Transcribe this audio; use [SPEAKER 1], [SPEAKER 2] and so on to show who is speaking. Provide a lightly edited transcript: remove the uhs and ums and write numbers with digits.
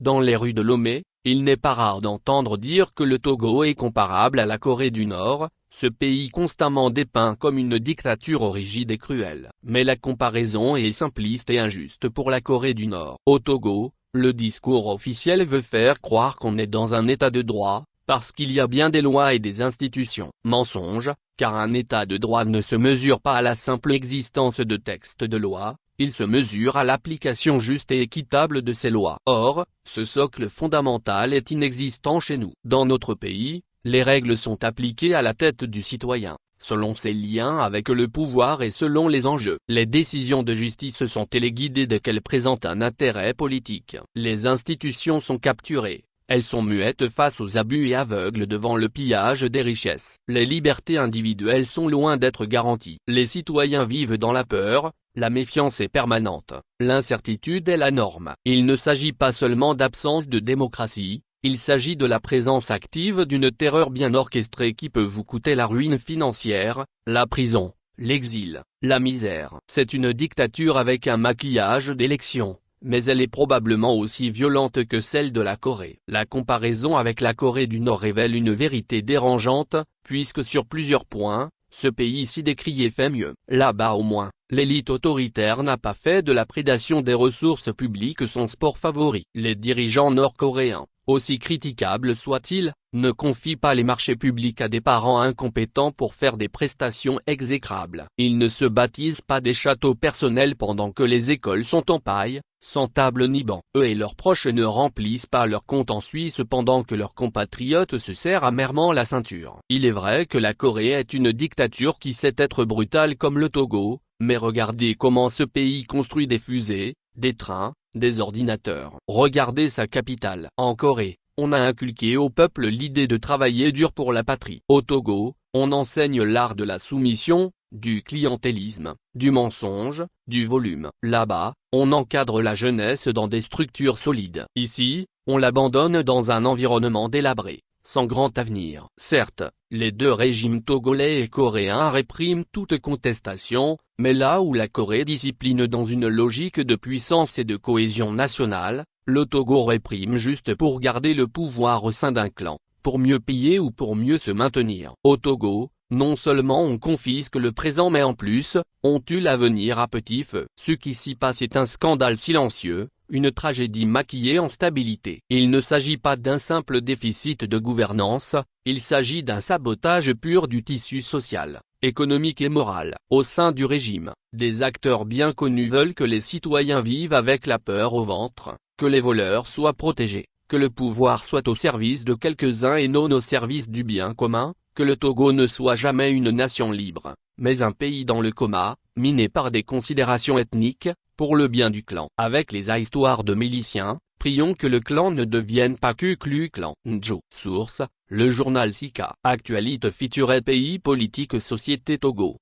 [SPEAKER 1] Dans les rues de Lomé, il n'est pas rare d'entendre dire que le Togo est comparable à la Corée du Nord, ce pays constamment dépeint comme une dictature rigide et cruelle. Mais la comparaison est simpliste et injuste pour la Corée du Nord. Au Togo, le discours officiel veut faire croire qu'on est dans un état de droit, parce qu'il y a bien des lois et des institutions. Mensonge, car un état de droit ne se mesure pas à la simple existence de textes de loi, il se mesure à l'application juste et équitable de ces lois. Or, ce socle fondamental est inexistant chez nous. Dans notre pays, les règles sont appliquées à la tête du citoyen, selon ses liens avec le pouvoir et selon les enjeux. Les décisions de justice sont téléguidées dès qu'elles présentent un intérêt politique. Les institutions sont capturées. Elles sont muettes face aux abus et aveugles devant le pillage des richesses. Les libertés individuelles sont loin d'être garanties. Les citoyens vivent dans la peur, la méfiance est permanente, l'incertitude est la norme. Il ne s'agit pas seulement d'absence de démocratie, il s'agit de la présence active d'une terreur bien orchestrée qui peut vous coûter la ruine financière, la prison, l'exil, la misère. C'est une dictature avec un maquillage d'élection, mais elle est probablement aussi violente que celle de la Corée. La comparaison avec la Corée du Nord révèle une vérité dérangeante, puisque sur plusieurs points, ce pays si décrié fait mieux. Là-bas au moins, l'élite autoritaire n'a pas fait de la prédation des ressources publiques son sport favori. Les dirigeants nord-coréens, aussi critiquables soient-ils, ne confient pas les marchés publics à des parents incompétents pour faire des prestations exécrables. Ils ne se baptisent pas des châteaux personnels pendant que les écoles sont en paille, sans table ni banc. Eux et leurs proches ne remplissent pas leur compte en Suisse pendant que leurs compatriotes se serrent amèrement la ceinture. Il est vrai que la Corée est une dictature qui sait être brutale comme le Togo, mais regardez comment ce pays construit des fusées, des trains, des ordinateurs. Regardez sa capitale. En Corée, on a inculqué au peuple l'idée de travailler dur pour la patrie. Au Togo, on enseigne l'art de la soumission, du clientélisme, du mensonge, du volume. Là-bas, on encadre la jeunesse dans des structures solides. Ici, on l'abandonne dans un environnement délabré, sans grand avenir. Certes, les deux régimes togolais et coréens répriment toute contestation, mais là où la Corée discipline dans une logique de puissance et de cohésion nationale, le Togo réprime juste pour garder le pouvoir au sein d'un clan, pour mieux payer ou pour mieux se maintenir. Au Togo, non seulement on confisque le présent mais en plus, on tue l'avenir à petit feu. Ce qui s'y passe est un scandale silencieux, une tragédie maquillée en stabilité. Il ne s'agit pas d'un simple déficit de gouvernance, il s'agit d'un sabotage pur du tissu social, économique et moral. Au sein du régime, des acteurs bien connus veulent que les citoyens vivent avec la peur au ventre, que les voleurs soient protégés, que le pouvoir soit au service de quelques-uns et non au service du bien commun, que le Togo ne soit jamais une nation libre, mais un pays dans le coma, miné par des considérations ethniques, pour le bien du clan. Avec les histoires de miliciens, prions que le clan ne devienne pas Ku Klux Klan. Njo. Source, le journal Sika. Actualité feature pays politique société Togo.